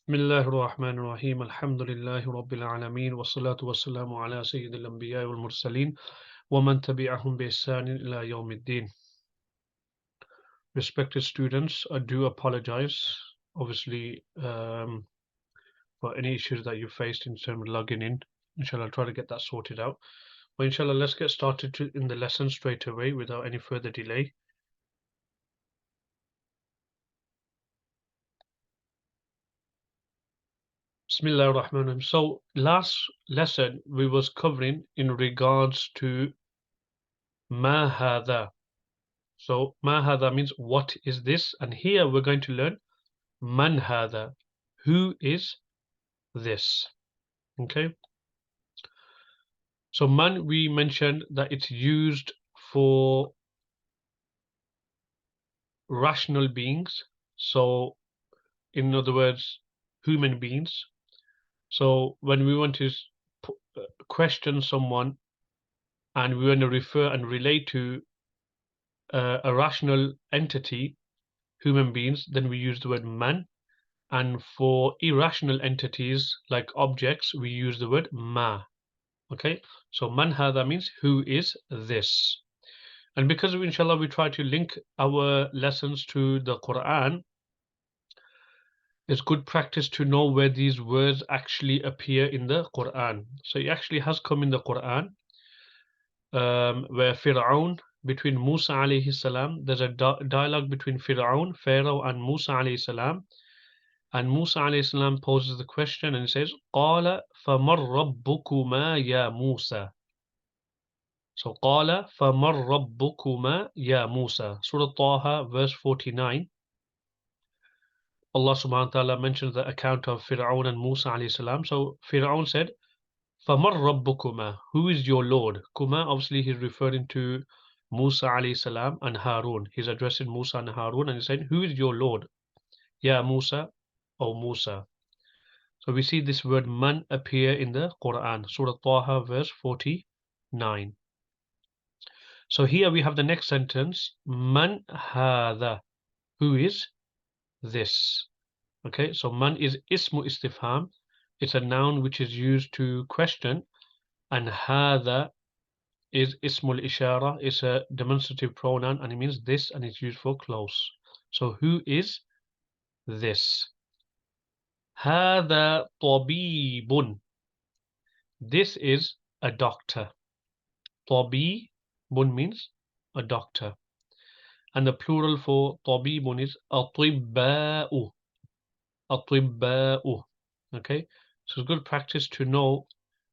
Bismillahir Rahmanir Rahim. Alhamdulillahi Rabbil Alameen. Wassalatu wassalamu ala Sayyidil Anbiya wal Mursaleen. Wa man tabi'ahum bi ihsanin ila yawmiddin. Respected students, I do apologize, obviously, for any issues that you faced in terms of logging in. Inshallah, I'll try to get that sorted out. But inshallah, let's get started in the lesson straight away without any further delay. Bismillahir Rahmanir Rahim. So last lesson we was covering in regards to ma hadha. So ma hadha means what is this, and here we're going to learn man hadha, who is this. Okay. So man, we mentioned that it's used for rational beings. So in other words, human beings. So when we want to question someone and we want to refer and relate to a rational entity, human beings, then we use the word man. And for irrational entities like objects, we use the word ma. Okay, so man hadha means who is this. And because of inshallah we try to link our lessons to the Quran, it's good practice to know where these words actually appear in the Quran. So it actually has come in the Quran, where Fir'aun, between Musa alayhi salam, there's a dialogue between Fir'aun, Pharaoh, and Musa alayhi salam. And Musa alayhi salam poses the question and he says, قَالَ فَمَنْ رَبُّكُمَا يَا مُوسَى. So قَالَ فَمَنْ رَبُّكُمَا يَا مُوسَى. Surah Taha, verse 49. Allah subhanahu wa ta'ala mentions the account of Fir'aun and Musa alayhi salam. So Fir'aun said, فَمَنْ رَبُّكُمَا. Who is your Lord? Kuma, obviously he's referring to Musa alayhi salam and Harun. He's addressing Musa and Harun and he's saying, who is your Lord? Ya Musa, O Musa. So we see this word man appear in the Quran, Surah Taha, verse 49. So here we have the next sentence, man hadha, who is this? Okay, so man is ismu istifham. It's a noun which is used to question, and hadha is ismul ishara. It's a demonstrative pronoun, and it means this, and it's used for close. So who is this? Hadha tabibun. This is a doctor. Tabibun means a doctor. And the plural for tabibun is atibba'u. Atibba'u. Okay? So it's good practice to know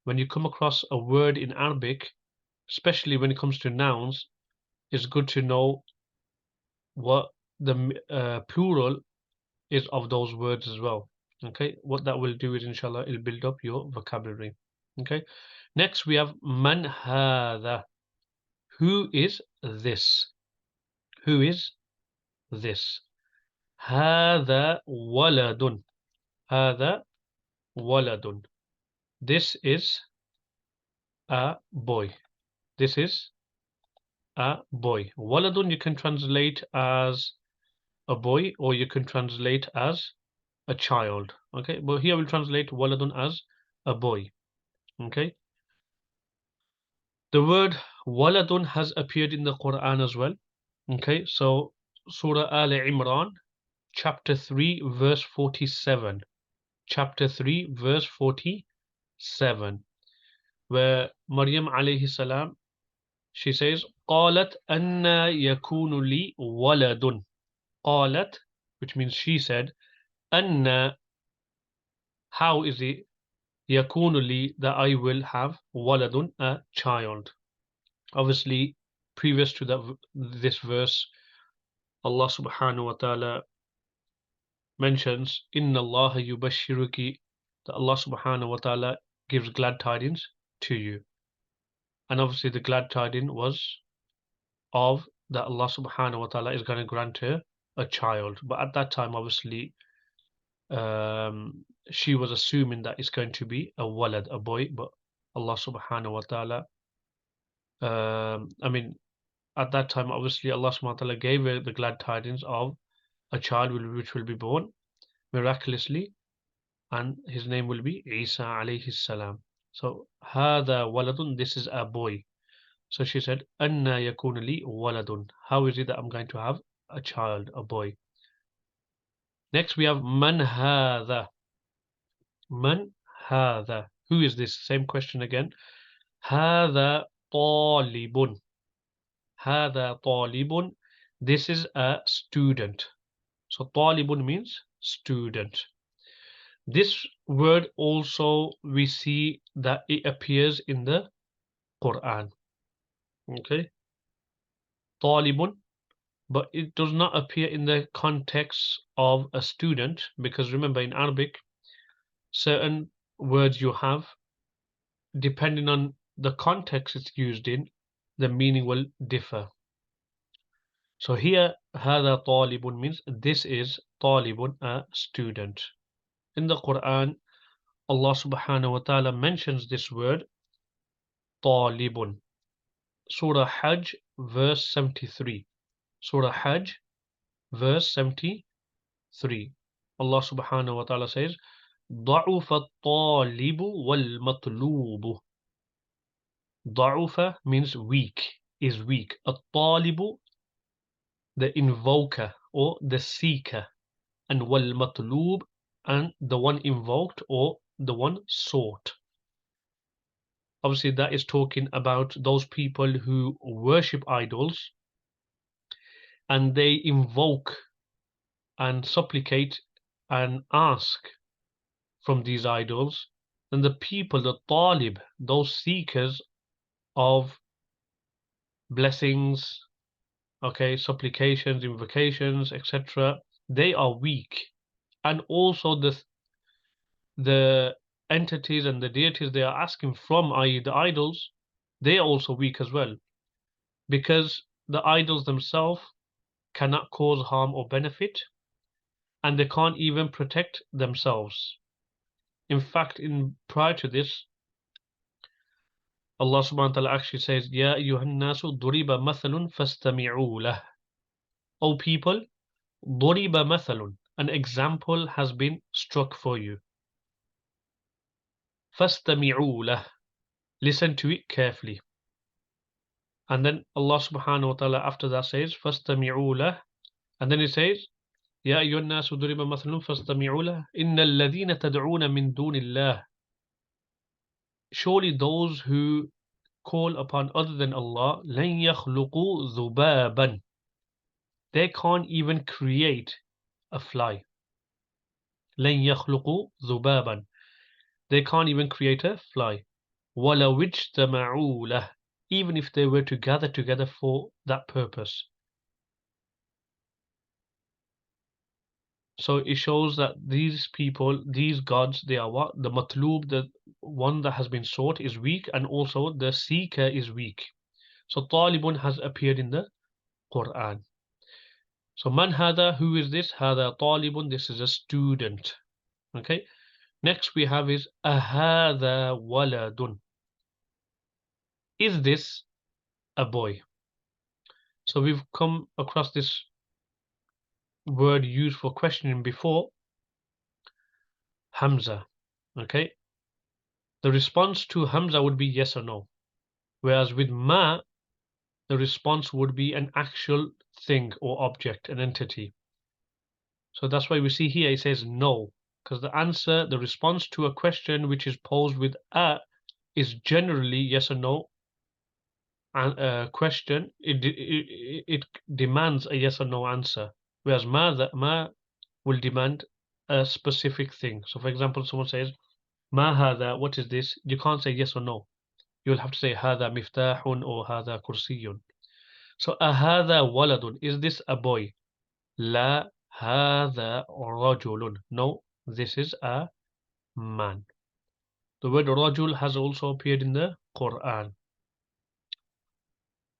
when you come across a word in Arabic, especially when it comes to nouns, it's good to know what the plural is of those words as well. Okay? What that will do is, inshallah, it'll build up your vocabulary. Okay? Next, we have man hadha. Who is this? Who is this? هذا ولد. هذا ولد. This is a boy. This is a boy. Waladun you can translate as a boy or you can translate as a child. Okay, but here we'll translate waladun as a boy. Okay. The word waladun has appeared in the Quran as well. Okay, so Surah Al Imran, chapter 3, verse 47. Chapter 3, verse 47, where Maryam alayhi salam, she says, قالت أَنَّا يَكُونُ لِي وَلَدٌ. قالت, which means she said, أَنَّا, how is it, يَكُونُ لِي, that I will have, waladun, a child. Obviously, previous to that, this verse, Allah subhanahu wa ta'ala mentions, Inna Allah yubashiruki, that Allah subhanahu wa ta'ala gives glad tidings to you. And obviously the glad tidings was of that Allah subhanahu wa ta'ala is going to grant her a child. But at that time, obviously, she was assuming that it's going to be a walad, a boy, but Allah subhanahu wa ta'ala, I mean, at that time, obviously, Allah subhanahu wa ta'ala gave her the glad tidings of a child which will be born miraculously. and his name will be Isa alayhi salam. So هذا ولد, this is a boy. So she said, أَنَّا يَكُونُ لِي وَلَدٌ. How is it that I'm going to have a child, a boy? Next we have Man هذا. Man هذا. Who is this? Same question again. هذا طالب. هذا طالب. This is a student. So طالب means student. This word also we see that it appears in the Quran. Okay. طالب, but it does not appear in the context of a student, because remember in Arabic certain words you have, depending on the context it's used in, the meaning will differ. So here هذا طالب means this is طالب, a student. In the Quran Allah subhanahu wa ta'ala mentions this word طالب. Surah Hajj verse 73. Surah Hajj verse 73. Allah subhanahu wa ta'ala says ضعف الطالب والمطلوب. ضعف means weak, is weak. الطالب, the invoker or the seeker, and والمطلوب, and the one invoked or the one sought. Obviously that is talking about those people who worship idols and they invoke and supplicate and ask from these idols. Then the people, the talib, those seekers of blessings, okay, supplications, invocations, etc., they are weak. And also the entities and the deities they are asking from, i.e. the idols, they are also weak as well, because the idols themselves cannot cause harm or benefit, and they can't even protect themselves. In fact, in prior to this, Allah subhanahu wa ta'ala actually says, Ya ayyuhan nasu duriba mathalun fastami'u lah. O people, duriba mathalun, an example has been struck for you. Fastami'u lah, listen to it carefully. And then Allah subhanahu wa ta'ala after that says, Fastami'u lah, and then He says, Ya ayyuhan nasu duriba mathalun fastami'u lah, innal ladhina tad'una min dunillah. Surely those who call upon other than Allah, لَن يَخْلُقُوا ذُبَابًا. They can't even create a fly. لَن يَخْلُقُوا ذُبَابًا. They can't even create a fly. وَلَوْ اجْتَمَعُوا لَهُ. Even if they were to gather together for that purpose. So it shows that these people, these gods, they are what? The matlub, the one that has been sought, is weak, and also the seeker is weak. So talibun has appeared in the Quran. So man hada, who is this? Hada talibun, this is a student. Okay. Next we have is ahada waladun. Is this a boy? So we've come across this word used for questioning before, Hamza. Okay. The response to Hamza would be yes or no. Whereas with ma, the response would be an actual thing or object, an entity. So that's why we see here it says no, because the answer, the response to a question which is posed with a is generally yes or no question. It demands a yes or no answer, whereas ma will demand a specific thing. So for example, someone says ma hada, what is this? You can't say yes or no. You'll have to say hada miftahun or hada kursiyun. So ahada waladun, is this a boy? La hada rajulun. No, this is a man. The word rajul has also appeared in the Quran.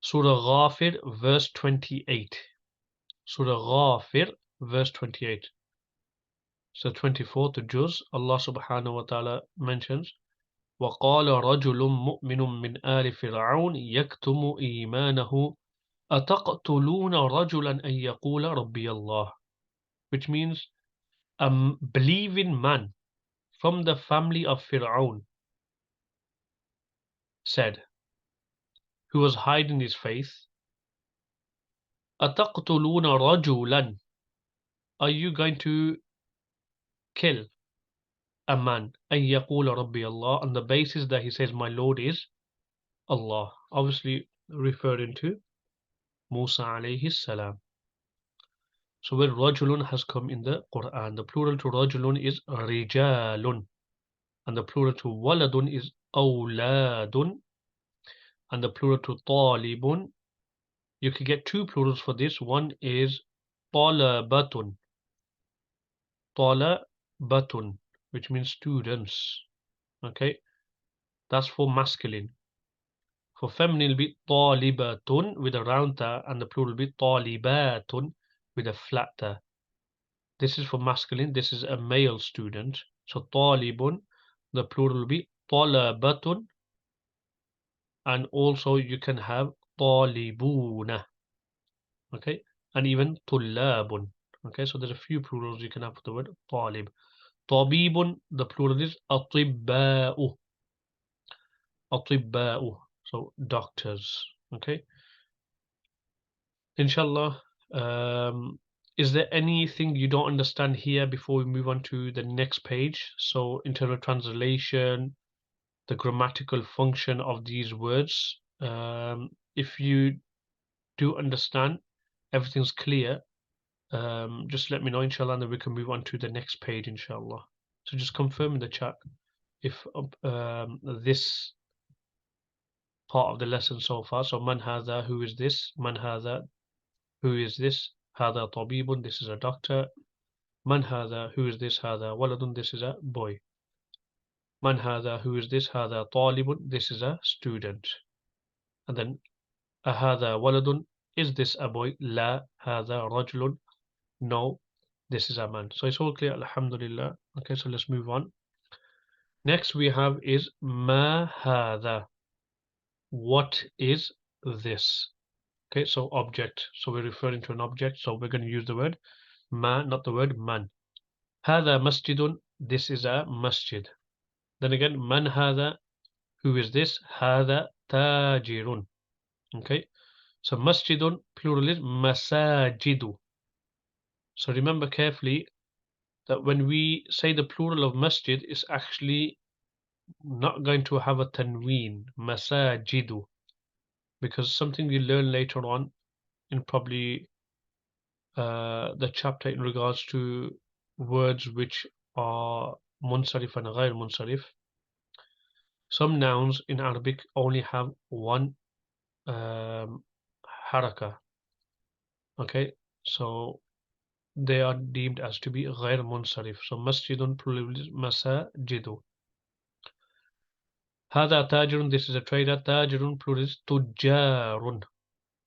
Surah Ghafir, verse 28. Surah Ghafir, verse 28. So 24th juz, Allah subhanahu wa ta'ala mentions, وَقَالَ رَجُلٌ مُؤْمِنٌ مِّنْ آلِ فِرْعَوْنَ يَكْتُمُ إِيمَانَهُ أَتَقْتُلُونَ رَجُلًا أَن يَقُولَ رَبِّيَ اللَّهُ. Which means a believing man from the family of Fir'aun said, who was hiding his face, أَتَقْتُلُونَ رَجُلًا, are you going to kill a man, أَن يَقُولَ رَبِّي Allah, on the basis that he says my Lord is Allah, obviously referring to Musa alayhi salam. So where rajulun has come in the Quran, the plural to rajulun is rijalun, and the plural to waladun is awladun, and the plural to talibun, you can get two plurals for this. One is talabatun, talabatun, which means students. Okay, that's for masculine. For feminine, it'll be talibatun with a round ta, and the plural will be talibatun with a flat ta. This is for masculine. This is a male student. So talibun, the plural will be talabatun, and also you can have talibuna. Okay, and even tullabun. Okay, so there's a few plurals you can have for the word talib. Tabibun, the plural is atibba'u. Atibba'u, so doctors. Okay, inshallah. Is there anything you don't understand here before we move on to the next page? So in terms of translation, the grammatical function of these words, if you do understand, everything's clear, just let me know, inshallah, and then we can move on to the next page, inshallah. So just confirm in the chat if this part of the lesson so far. So man hadha, who is this? Man hadha, who is this? Hadha tabibun, this is a doctor. Man hadha, who is this? Hadha waladun, this is a boy. Man hadha, who is this? Hadha talibun, this is a student. And then ahadha waladun, is this a boy? La hadha rajulun, no, this is a man. So it's all clear, alhamdulillah. Okay, so let's move on. Next we have is ma hadha, what is this? Okay, so object, so we're referring to an object, so we're going to use the word ma, not the word man. Hadha masjidun, this is a masjid. Then again, man hadha, who is this? Hadha tajirun. Okay, so masjidun, plural is masajidu. So remember carefully that when we say the plural of masjid, is actually not going to have a tanween, masajidu, because something you learn later on in probably the chapter in regards to words which are munsarif and ghair munsarif. Some nouns in Arabic only have one haraka. Okay, so they are deemed as to be ghair munsarif. So masjidun plural is masajidu. Hada tajirun, this is a trader. Tajirun plural is tujjarun.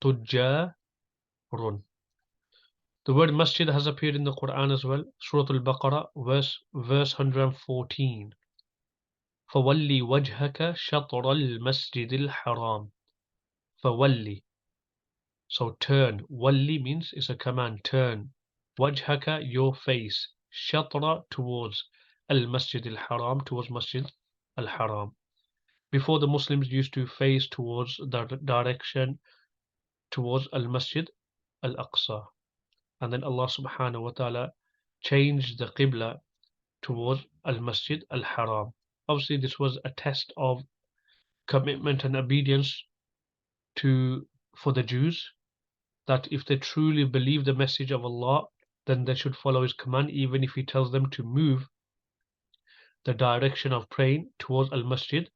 Tujjarun. The word masjid has appeared in the Quran as well. Surah Al-Baqarah, verse 114. فَوَلِّ وَجْهَكَ شَطْرَ الْمَسْجِدِ الْحَرَامِ. فَوَلِّ, so turn. Walli means it's a command, turn. Wajhaka, your face. Shatra, towards. Al-Masjid al-Haram, towards Masjid al-Haram. Before, the Muslims used to face towards the direction towards Al-Masjid al-Aqsa. And then Allah subhanahu wa ta'ala changed the Qibla towards Al-Masjid al-Haram. Obviously, this was a test of commitment and obedience for the Jews, that if they truly believe the message of Allah, then they should follow His command, even if He tells them to move the direction of praying towards Al-Masjid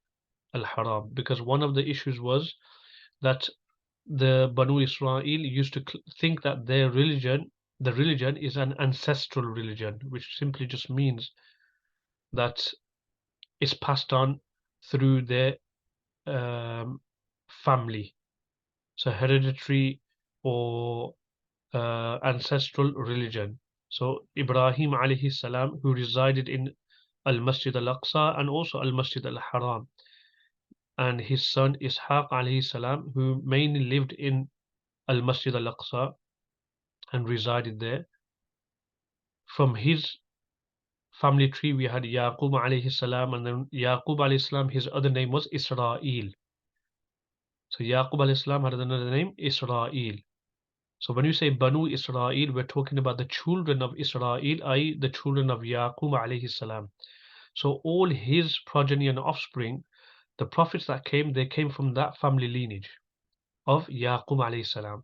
al-Haram. Because one of the issues was that the Banu Israel used to think that the religion is an ancestral religion, which simply just means that it's passed on through their family. So hereditary or ancestral religion. So Ibrahim alayhi salam, who resided in Al-Masjid al-Aqsa and also Al-Masjid al-Haram, and his son Ishaq alayhi salam, who mainly lived in Al-Masjid al-Aqsa and resided there, from his family tree, we had Yaqub alayhi salam, and then Yaqub alayhi salam, his other name was Israel. So Yaqub alayhi salam had another name, Israel. So when you say Banu Israel, we're talking about the children of Israel, i.e. the children of Yaqub alayhi salam. So all his progeny and offspring, the prophets that came, they came from that family lineage of Yaqub alayhi salam.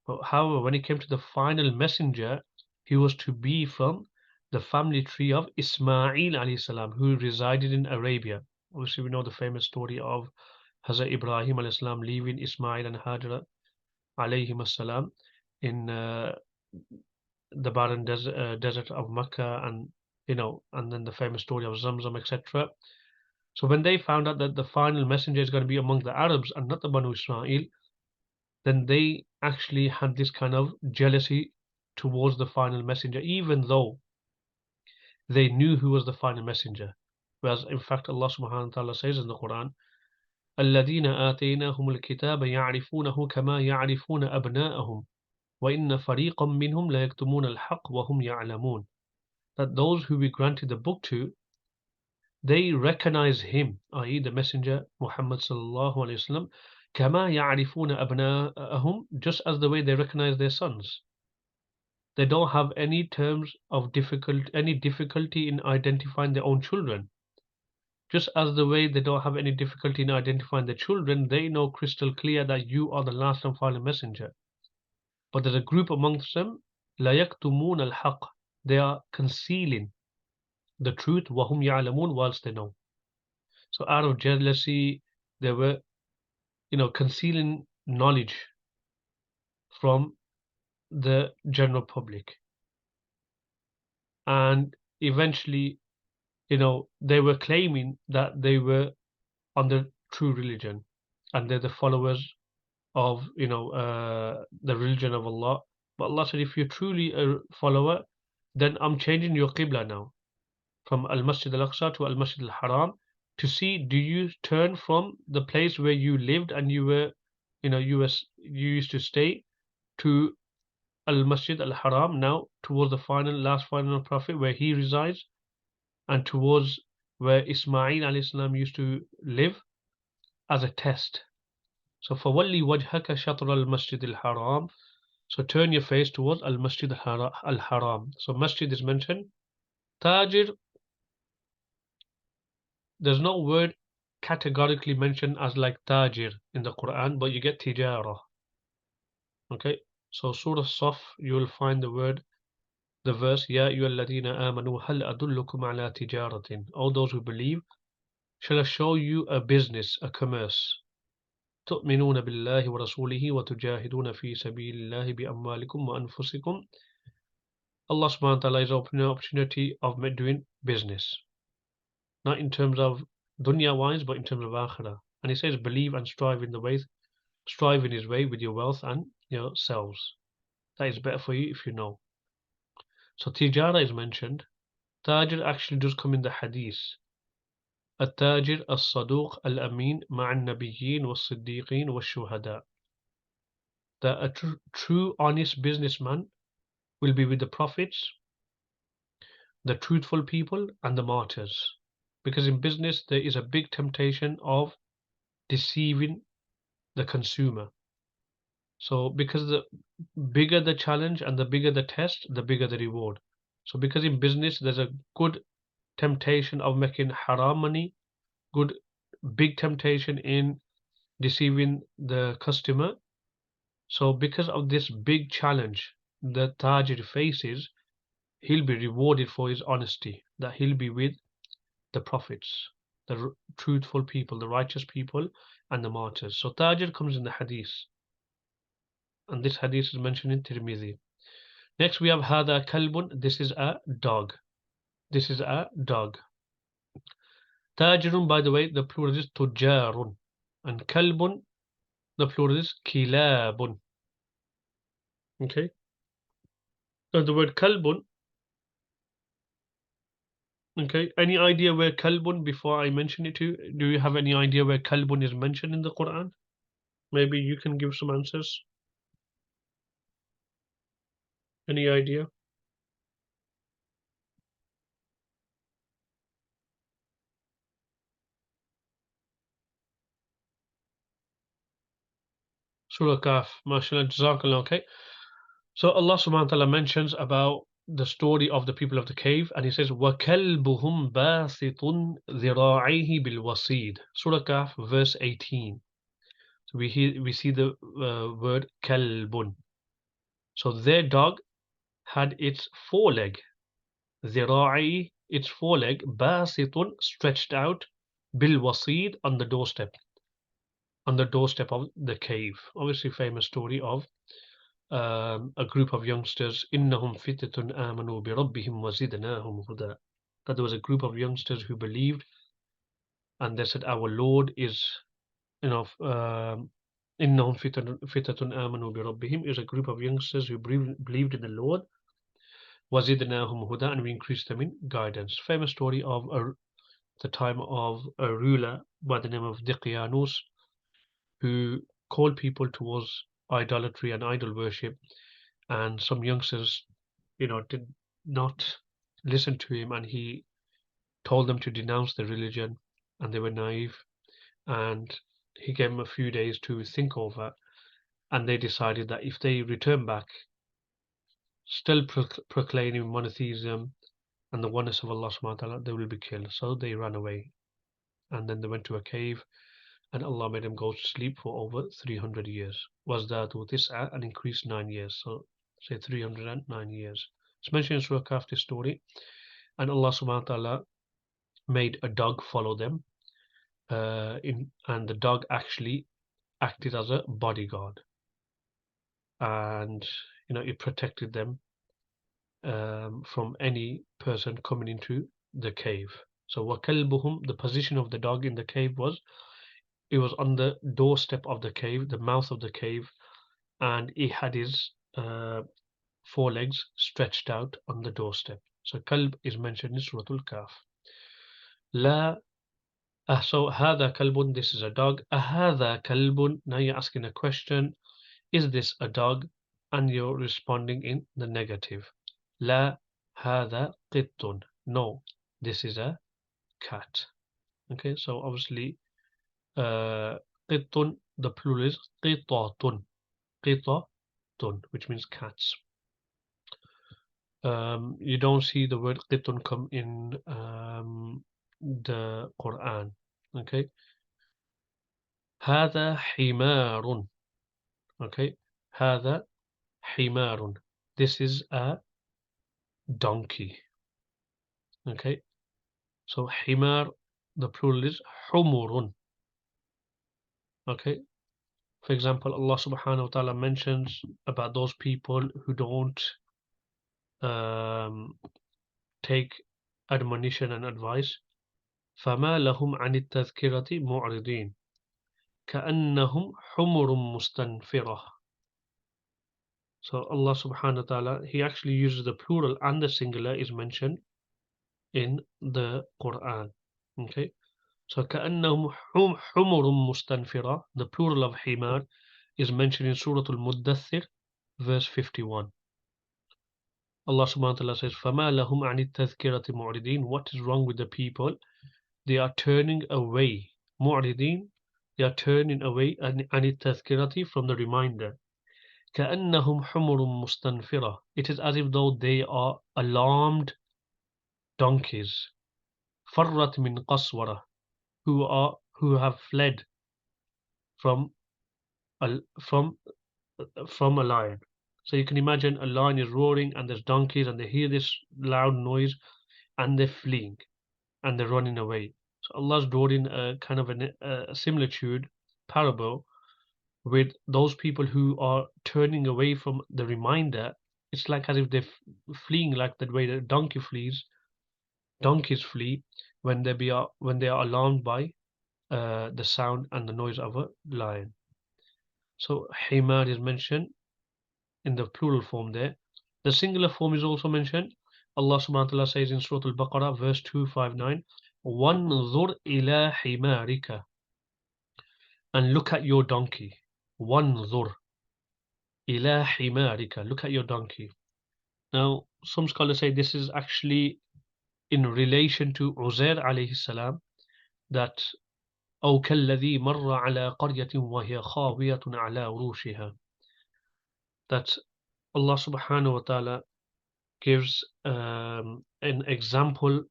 But however, when it came to the final messenger, he was to be from the family tree of Ismail alayhi salam, who resided in Arabia. Obviously, we know the famous story of Hazrat Ibrahim alayhi salam leaving Ismail and Hajar alayhim salam in the barren desert of Mecca, and and then the famous story of Zamzam, etc. So when they found out that the final messenger is going to be among the Arabs and not the Banu Israel, then they actually had this kind of jealousy towards the final messenger, even though they knew who was the final messenger. Whereas in fact Allah subhanahu wa ta'ala says in the Quran, الَّذِينَ آتَيْنَاهُمُ الْكِتَابَ يَعْرِفُونَهُ كَمَا يَعْرِفُونَ أَبْنَاءَهُمْ وَإِنَّ فَرِيقًا مِّنْهُمْ لَيَكْتُمُونَ الْحَقَّ وَهُمْ يَعْلَمُونَ. That those who we granted the book to, they recognize him, i.e. the messenger Muhammad sallallahu alayhi wasallam, كَمَا يَعْرِفُونَ أَبْنَاءَهُمْ, just as the way they recognize their sons. They don't have any difficulty in identifying their own children. Just as the way they don't have any difficulty in identifying their children, they know crystal clear that you are the last and final messenger. But there's a group amongst them, لا يكتمون الحق. They are concealing the truth, وهم يعلمون, whilst they know. So out of jealousy, they were, concealing knowledge from the general public. And eventually, they were claiming that they were on the true religion and they're the followers of, the religion of Allah. But Allah said, if you're truly a follower, then I'm changing your qibla now from Al-Masjid Al-Aqsa to Al-Masjid Al-Haram to see, do you turn from the place where you lived and you used to stay to Al-Masjid Al-Haram now towards the last final prophet where he resides, and towards where Ismail alayhi salam used to live, as a test. So فَوَلِّ وَجْهَكَ شَطْرَ الْمَسْجِدِ الْحَرَامِ. So turn your face towards Al-Masjid Al-Haram. So masjid is mentioned. Tajir, there's no word categorically mentioned as like tajir in the Quran, but you get tijara. Okay, so Surah Saf, you will find the verse, Ya ayyuhalladhina amanu hal adullukum ala tijaratin. All those who believe, shall I show you a business, a commerce? تؤمنون بالله ورسوله وتجاهدون في سبيل الله بأموالكم وأنفسكم. Allah subhanahu wa ta'ala is opening an opportunity of doing business, not in terms of dunya wise, but in terms of akhirah. And he says, believe and strive in his way with your wealth and yourselves. That is better for you if you know. So tijara is mentioned. Tajir actually does come in the hadith. التاجر الصدوق الأمين مع النبيين والصديقين والشهداء. That a true honest businessman will be with the prophets, the truthful people, and the martyrs. Because in business there is a big temptation of deceiving the consumer. So because the bigger the challenge and the bigger the test, the bigger the reward. So because in business there's a good temptation of making haram money, good big temptation in deceiving the customer. So because of this big challenge the tajir faces, he'll be rewarded for his honesty, that he'll be with the prophets, the truthful people, the righteous people, and the martyrs. So tajir comes in the hadith, and this hadith is mentioned in Tirmidhi. Next we have hada kalbun. This is a dog. This is a dog. Tajirun, by the way, the plural is tujarun, and kalbun, the plural is kilabun. Okay. So the word kalbun. Okay. Any idea where kalbun, before I mention it to you, do you have any idea where kalbun is mentioned in the Quran? Maybe you can give some answers. Any idea? Surah Kaf, mashallah, jazakallah, okay. So Allah subhanahu wa ta'ala mentions about the story of the people of the cave, and he says, وَكَلْبُهُمْ بَاسِطٌ ذِرَاعِهِ بِالْوَصِيدِ. Surah Kaf, verse 18. So we see the word kalbun. So their dog had its foreleg, ذِرَاعِهِ, its foreleg, بَاسِطٌ, stretched out, بِالْوَصِيدِ, on the doorstep of the cave. Obviously, famous story of a group of youngsters. إِنَّهُمْ فِتَةٌ آمَنُوا بِرَبِّهِمْ وَزِدْنَاهُمْ هُدًى. That there was a group of youngsters who believed, and they said, "Our Lord is, you know, إِنَّهُمْ فِتَةٌ آمَنُوا بِرَبِّهِمْ," is a group of youngsters who believed in the Lord. وَزِدْنَاهُمْ هُدًى, and we increased them in guidance. Famous story of the time of a ruler by the name of Diqyanus, who called people towards idolatry and idol worship, and some youngsters, did not listen to him, and he told them to denounce the religion, and they were naive, and he gave them a few days to think over, and they decided that if they return back still proclaiming monotheism and the oneness of Allah subhanahu wa ta'ala, they will be killed. So they ran away, and then they went to a cave, and Allah made them go to sleep for over 300 years. Was that with this and increased 9 years? So say 309 years. It's mentioned in Surah Kaf, this story, and Allah subhanahu wa ta'ala made a dog follow them, and the dog actually acted as a bodyguard, and it protected them from any person coming into the cave. So وَكَلْبُهُمْ, the position of the dog in the cave was, it was on the doorstep of the cave, the mouth of the cave, and he had his forelegs stretched out on the doorstep. So kalb is mentioned in Surah Al-Kaf. La, so هذا kalbun, this is a dog. أهذا kalbun, now you're asking a question, is this a dog? And you're responding in the negative. La, هذا قط, no, this is a cat. Okay, so obviously قط, the plural is قطة, قطة, which means cats. You don't see the word qitun come in the Quran. Okay, هذا حمار. Okay, هذا حمار, this is a donkey. Okay, so حمار, the plural is حمر. Okay, for example, Allah subhanahu wa ta'ala mentions about those people who don't take admonition and advice. فما لهم عن التذكرة معرضين كأنهم حمر مستنفرة. So Allah subhanahu wa ta'ala, he actually uses the plural, and the singular is mentioned in the Quran. Okay, so كأنهم حمر مستنفرة, the plural of حمار, is mentioned in Surah Al-Muddathir, verse 51. Allah subhanahu wa ta'ala says, فَمَا لَهُمْ عَنِ التَّذْكِرَةِ مُعْرِضِينَ, what is wrong with the people? They are turning away. مُعْرِضِينَ, they are turning away عَنِ التَّذْكِرَةِ, from the reminder. كَأَنَّهُمْ حُمُرٌ مُسْتَنْفِرَةٌ, it is as if though they are alarmed donkeys. فَرَّتْ مِنْ قَسْوَرَةٍ, who have fled from a, from from a lion. So you can imagine a lion is roaring, and there's donkeys, and they hear this loud noise, and they're fleeing, and they're running away. So Allah's drawing a kind of a similitude, parable, with those people who are turning away from the reminder. It's like as if they're fleeing, like the way the donkey flees. Donkeys flee when they are alarmed by the sound and the noise of a lion. So himar is mentioned in the plural form there. The singular form is also mentioned. Allah subhanahu wa ta'ala says in Surah Al-Baqarah, verse 259, وَانْظُرْ إِلَى حِمَارِكَ, and look at your donkey. وَانْظُرْ إِلَى حِمَارِكَ, look at your donkey. Now, some scholars say this is actually in relation to Uzair alayhi salam, that أو كالذي مر على قرية وهي خاوية على عروشها. That Allah subhanahu wa ta'ala gives an example.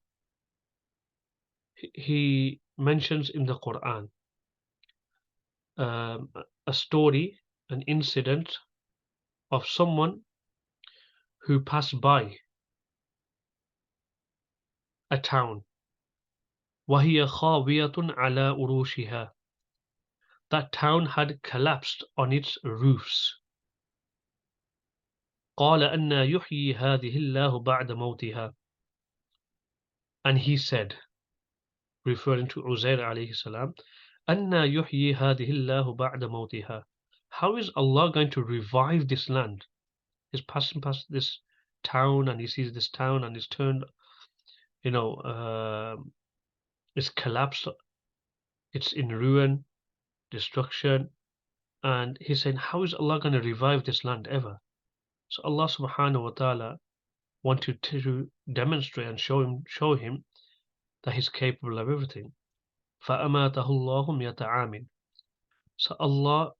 He mentions in the Quran um, a story, an incident of someone who passed by a town. وهي خاوية على عروشها. That town had collapsed on its roofs. قال أنى يحيي هذه الله بعد موتها. And he said, referring to Uzair alayhi salam, أنى يحيي هذه الله بعد موتها. How is Allah going to revive this land? He's passing past this town and he sees this town and it's turned, it's collapsed, it's in ruin, destruction. And he's saying, how is Allah going to revive this land ever? So Allah subhanahu wa ta'ala wanted to demonstrate and show him that he's capable of everything. فَأَمَاتَهُ اللَّهُ مِيَةَ عَامٍ. So Allah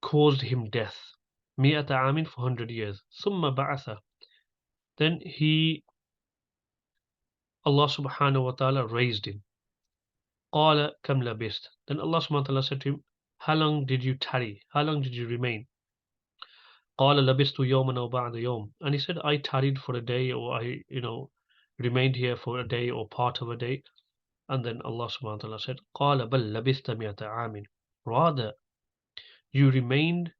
caused him death. مِيَةَ عَامٍ for 100 years. ثُمَّ بَعَثَ. Then Allah subhanahu wa ta'ala raised him. قَالَ كَمْ لَبِثْتَ. Then Allah subhanahu wa ta'ala said to him, how long did you tarry? How long did you remain? قَالَ لَبِثْتُ يَوْمًا أَوْ بَعْدَ يَوْمٍ. And he said, I tarried for a day, or I, remained here for a day or part of a day. And then Allah subhanahu wa ta'ala said, قَالَ بَلْ لَبِثْتَ مِيَةَ عَامٍ. Rather, you remained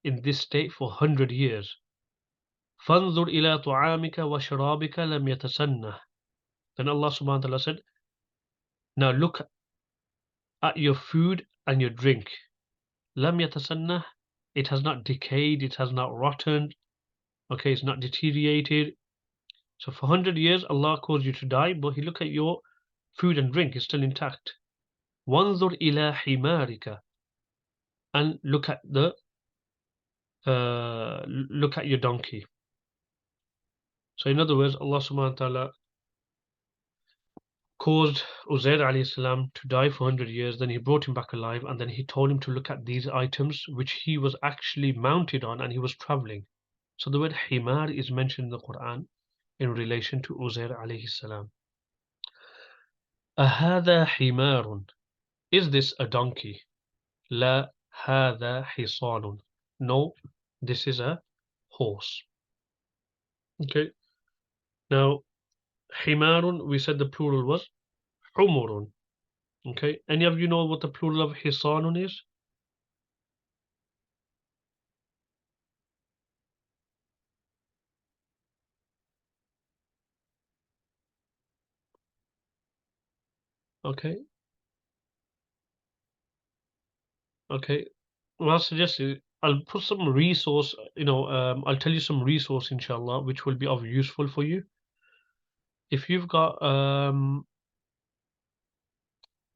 in this state for 100 years. فَانظُرْ إِلَى طُعَامِكَ وَشَرَابِكَ لَمْ يَتَسَنَّهْ. Then Allah subhanahu wa ta'ala said, now look at your food and your drink. لَمْ يَتَسَنَّهْ. It has not decayed, it has not rotten, okay, it's not deteriorated. So for 100 years, Allah caused you to die, but He look at your food and drink is still intact. وَانظُرْ إِلَى حِمَارِكَ. And look at your donkey. So in other words, Allah subhanahu wa ta'ala caused Uzair alayhi salam to die for 100 years, then he brought him back alive, and then he told him to look at these items which he was actually mounted on and he was traveling. So the word himar is mentioned in the Quran in relation to Uzair alayhi salam. أَهَذَا حِمَارٌ. Is this a donkey? La هَذَا حِصَانٌ. No, this is a horse. Okay. Now, himarun, we said the plural was humurun. Okay. Any of you know what the plural of hisanun is? Okay. Okay. Well, I suggest I'll put some resource, I'll tell you some resource, inshallah, which will be of useful for you. If you've got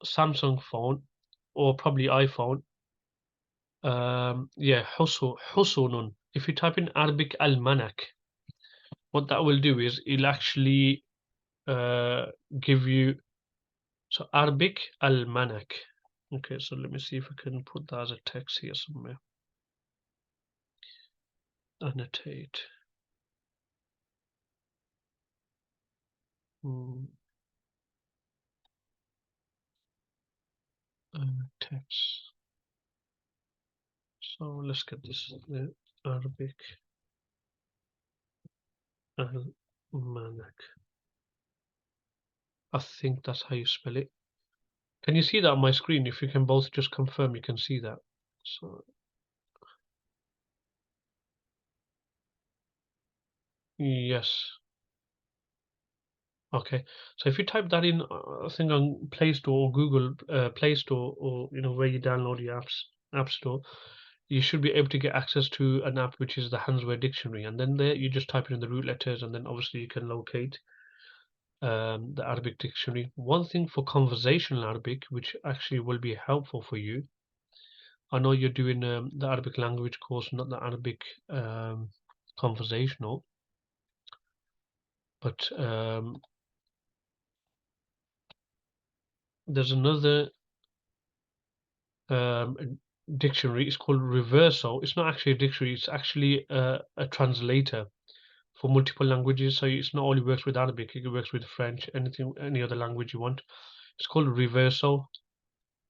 Samsung phone or probably iPhone, yeah, husunun. If you type in Arabic al-manak, what that will do is it'll actually give you, so Arabic al-manak. Okay, so let me see if I can put that as a text here somewhere. Annotate. Text. So let's get this Arabic al-manak. I think that's how you spell it. Can you see that on my screen? If you can both just confirm you can see that. So yes. Okay. So if you type that in, I think on Play Store or Google Play Store, or where you download your App Store, you should be able to get access to an app which is the Hansware Dictionary, and then there you just type in the root letters, and then obviously you can locate the Arabic dictionary. One thing for conversational Arabic, which actually will be helpful for you. I know you're doing the Arabic language course, not the Arabic conversational, but there's another dictionary. It's called Reverso. It's not actually a dictionary. It's actually a translator for multiple languages. So it's not only works with Arabic. It works with French, anything, any other language you want. It's called Reverso.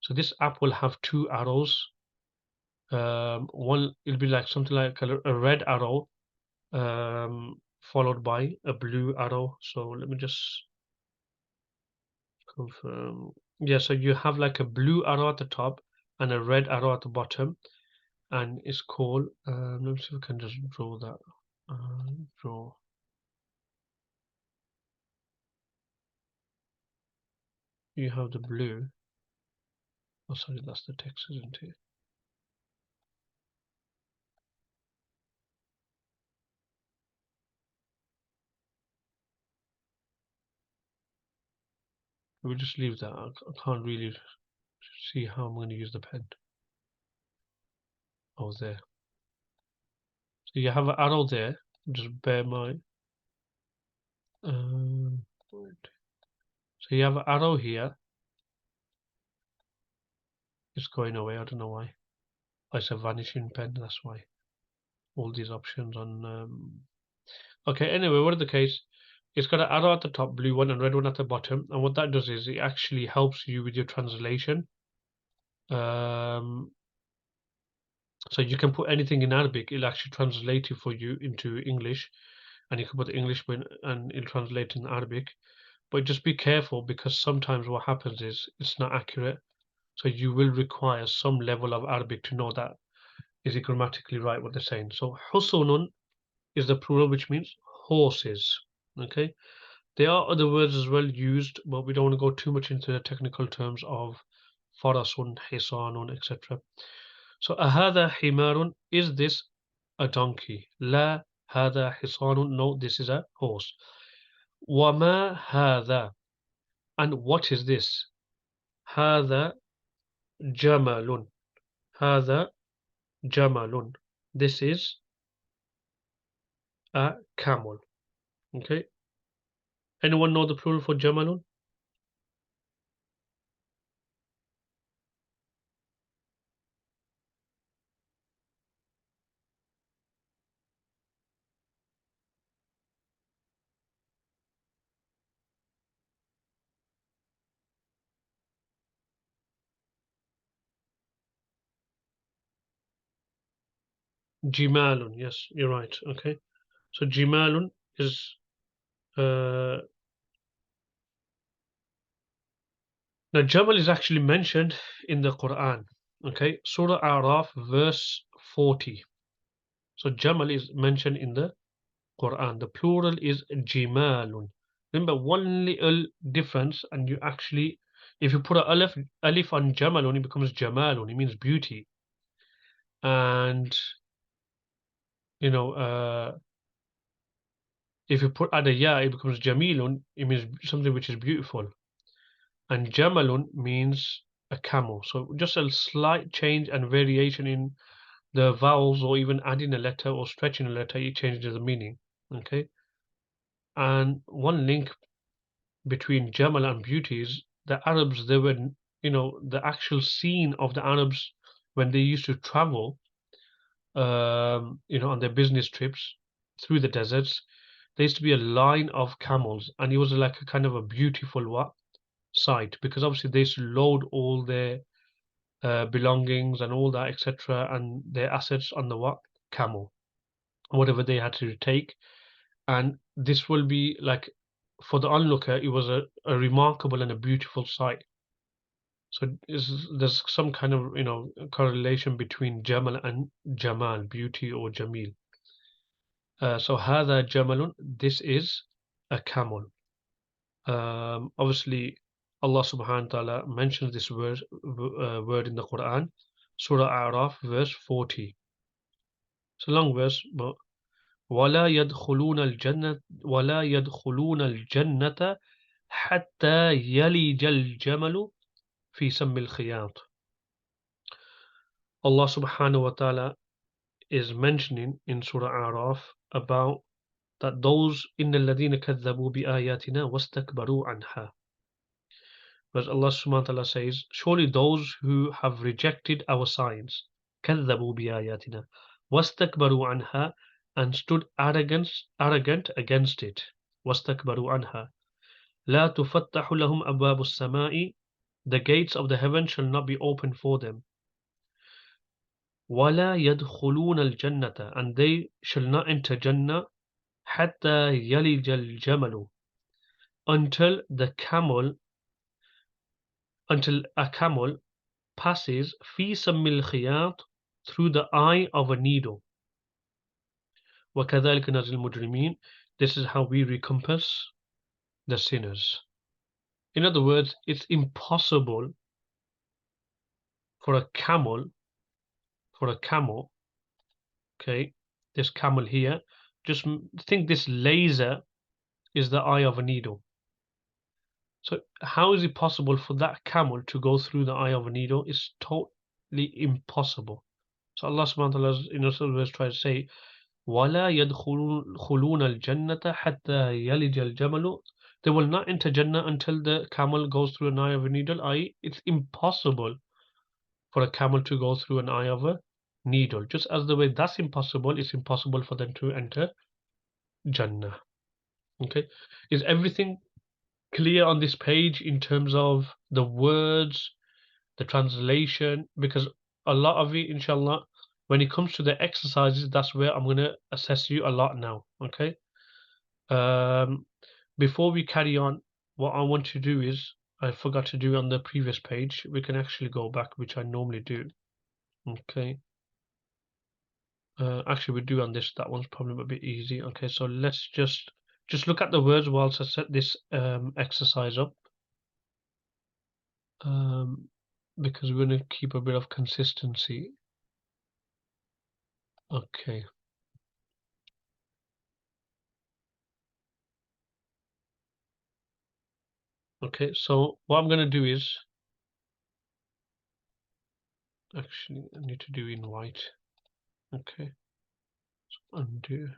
So this app will have two arrows. One, it'll be like something like a red arrow, followed by a blue arrow. So let me just confirm. Yeah, so you have like a blue arrow at the top and a red arrow at the bottom, and it's called. Let me see if I can just draw that. Draw. You have the blue. Oh, sorry, that's the text, isn't it? We'll just leave that. I can't really see how I'm going to use the pen. Oh, there. So you have an arrow there. Just bear in mind. Right. So you have an arrow here. It's going away. I don't know why. Oh, it's a vanishing pen. That's why. All these options on. Okay. Anyway, whatever the case, it's got an arrow at the top, blue one, and red one at the bottom. And what that does is it actually helps you with your translation. Um, so you can put anything in Arabic. It'll actually translate it for you into English, and you can put the English bit and it'll translate in Arabic. But just be careful because sometimes what happens is it's not accurate. So you will require some level of Arabic to know that is it grammatically right what they're saying. So husunun is the plural, which means horses. Okay. There are other words as well used, but we don't want to go too much into the technical terms of farasun, hisanun, etc. So ahada himarun, is this a donkey? La hada hisanun, no, this is a horse. Wama hada, and what is this? Hada jamalun. Hada jamalun. This is a camel. Okay. Anyone know the plural for jamalun? Jimalun. Yes, you're right. Okay. So jimalun is uh now jamal is actually mentioned in the Quran. Okay. Surah Araf verse 40. So jamal is mentioned in the Quran. The plural is jimalun. Remember one little difference, and you actually, if you put a alif on jamalun, it becomes jamalun. It means beauty. And you know, if you put add a ya, it becomes jamilun. It means something which is beautiful. And jamalun means a camel. So just a slight change and variation in the vowels, or even adding a letter or stretching a letter, it changes the meaning. Okay. And one link between Jamal and beauty is the Arabs, they were, the actual scene of the Arabs when they used to travel, on their business trips through the deserts. There used to be a line of camels, and it was like a kind of a beautiful what sight, because obviously they used to load all their belongings and all that, etc., and their assets on the what camel, whatever they had to take. And this will be like, for the onlooker, it was a remarkable and a beautiful sight. So there's some kind of correlation between Jamal and Jamal, beauty or Jamil. So هذا Jamalun, this is a camel. Obviously, Allah subhanahu wa ta'ala mentions this word in the Quran, Surah Araf, verse 40. It's a long verse, but ولا يدخلون الجنة ولا يدخلون الجنة حتى يلج الجمل في سم الخياط. Allah subhanahu wa ta'ala is mentioning in Surah Araf about that those إن الذين كذبوا بآياتنا واستكبروا عنها. Whereas Allah subhanahu wa ta'ala says, surely those who have rejected our signs, كذبوا بآياتنا واستكبروا عنها, and stood arrogant against it. واستكبروا عنها. لا تفتح لهم أبواب السماء, the gates of the heaven shall not be opened for them. ولا يدخلون الجنة, and they shall not enter Jannah حتى يلج الجمل, until a camel passes في سم الخياط, through the eye of a needle. وكذلك نجزي المجرمين, this is how we recompense the sinners. In other words, it's impossible for a camel, okay, this camel here, just think this laser is the eye of a needle. So how is it possible for that camel to go through the eye of a needle? It's totally impossible. So Allah subhanahu wa ta'ala in another verse tries to say, وَلَا يَدْخُلُونَ الْجَنَّةَ حَتَّى يَلِجَ الْجَمَلُ, they will not enter Jannah until the camel goes through an eye of a needle. I.e., it's impossible for a camel to go through an eye of a needle. Just as the way that's impossible, it's impossible for them to enter Jannah. Okay, is everything clear on this page in terms of the words, the translation? Because a lot of it, inshallah, when it comes to the exercises, that's where I'm going to assess you a lot now. Okay, before we carry on, what I want to do is, I forgot to do on the previous page, we can actually go back, which I normally do. Okay, actually we do on this, that one's probably a bit easy. Okay, so let's just look at the words whilst I set this exercise up, because we're going to keep a bit of consistency. Okay, okay, so what I'm going to do is, actually I need to do in white. Okay, so undo.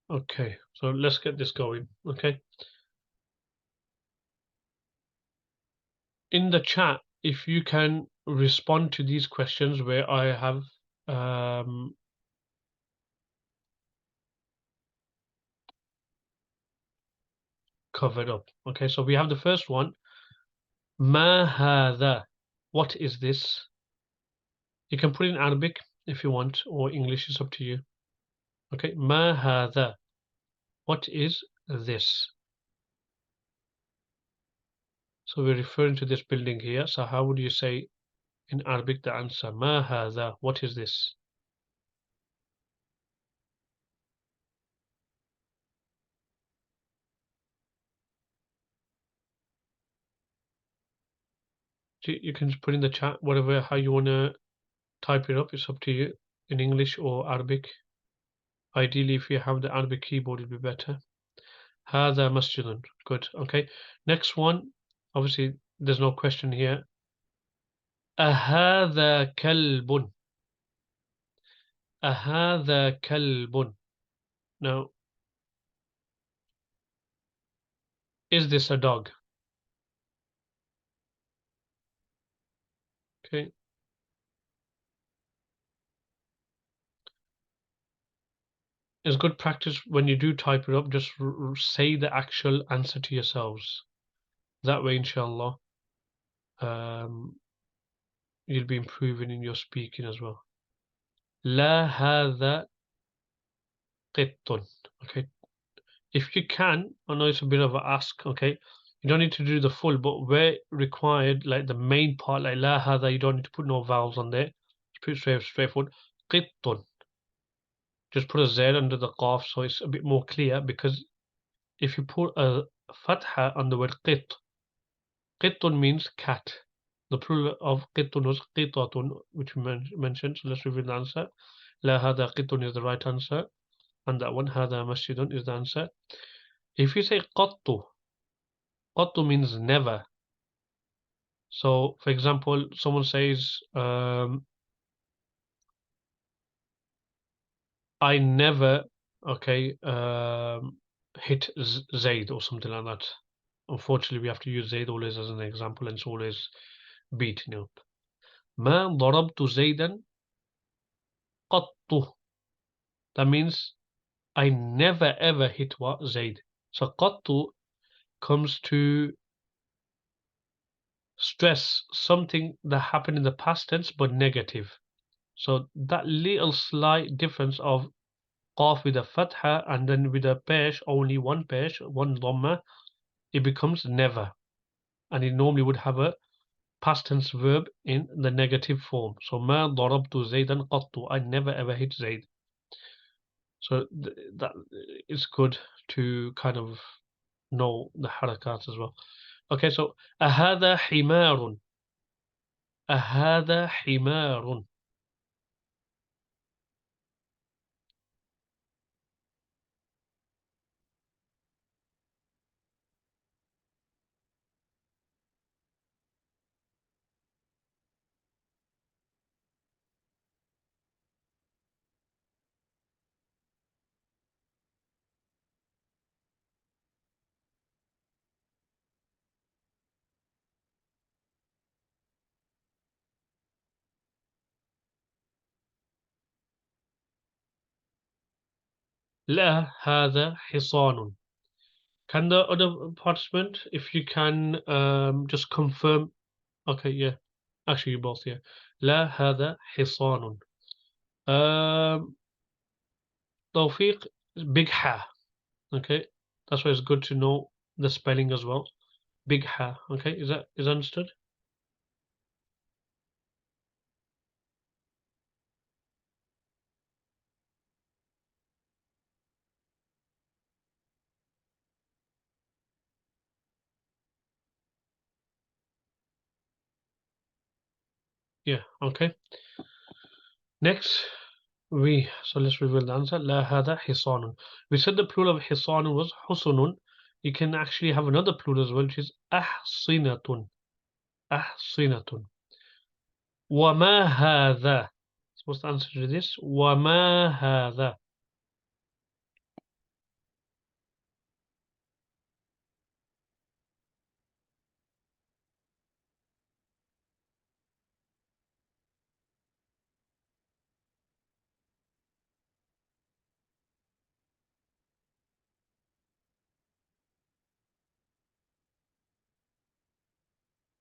Okay, so let's get this going. Okay, in the chat, if you can respond to these questions where I have covered up. Okay, so we have the first one. Ma hadha, what is this? You can put in Arabic if you want, or English, is up to you. Okay, ma hadha, what is this? So we're referring to this building here. So how would you say in Arabic the answer? Ma hadha, what is this? You can just put in the chat whatever, how you want to type it up. It's up to you, in English or Arabic. Ideally, if you have the Arabic keyboard, it'd be better. هذا مسجد. Good. Okay. Next one. Obviously, there's no question here. أهذا كلب. أهذا كلب. Now, is this a dog? Okay. It's good practice when you do type it up, just say the actual answer to yourselves. That way, inshallah, you'll be improving in your speaking as well. لا هذا قط. Okay. If you can, I know it's a bit of an ask, okay? You don't need to do the full, but where required, like the main part, like la hada, you don't need to put no vowels on there. Just put it straightforward. Qittun. Just put a Z under the qaf so it's a bit more clear, because if you put a fatha on the word qitt, qittun means cat. The plural of qitun was qitatun, which we mentioned. So let's review the answer. La hada qitun is the right answer. And that one, hada masjidun, is the answer. If you say qattu, qattu means never. So, for example, someone says, I never, okay, hit Zaid or something like that. Unfortunately, we have to use Zaid always as an example, and it's always beating up. ما ضربت زيدا قط. That means I never ever hit what? Zaid. So قط comes to stress something that happened in the past tense but negative. So that little slight difference of qaf with a fatha and then with a pesh, only one pesh, one dhamma, it becomes never. And it normally would have a past tense verb in the negative form. So ما ضربت زيدا قط. I never ever hit Zaid. So that is good to kind of know the harakat as well. Okay, so أهذا حمار. أهذا حمار. لا هذا حصان. Can the other participant, if you can, just confirm? Okay, yeah. Actually, you both, yeah. لا هذا حصان. Um, توفيق, big ha. Okay, that's why it's good to know the spelling as well. Big ha. Okay, is understood? Yeah. Okay. Next, let's reveal the answer. لا هذا حصان. We said the plural of حصان was حصن. You can actually have another plural as well, which is أحصنة. أحصنة. وما هذا. So what's the answer to this? وما هذا.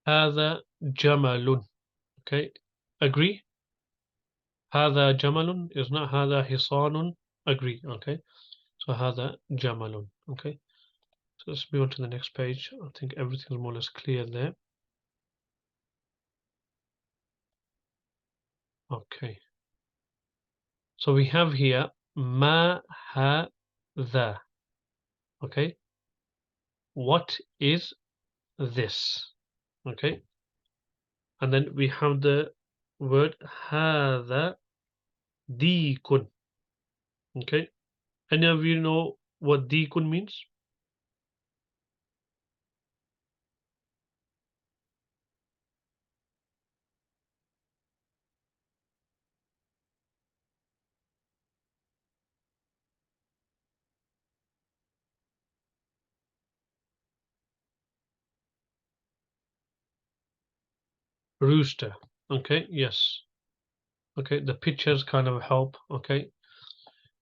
هذا جمل. Okay, agree? هذا جمل is not هذا حصان. Agree. Okay, so هذا جمل. Okay, so let's move on to the next page. I think everything's more or less clear there. Okay, so we have here ما هذا. Okay, what is this? Okay, and then we have the word هذا ديك. Okay, any of you know what deacon means? Rooster. Okay, yes. Okay, the pictures kind of help. Okay.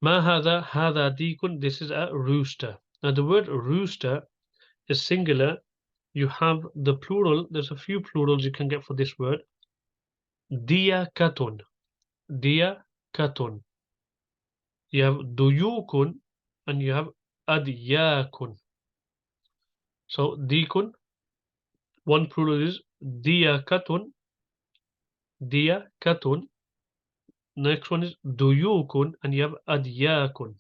ما هذا هذا deacon. This is a rooster. Now the word rooster is singular. You have the plural. There's a few plurals you can get for this word. Diyakatun. Diyakatun. You have duyukun and you have adyakun. So deacon, one plural is diyakatun. Diyakatun. Next one is duyukun and you have adyakun.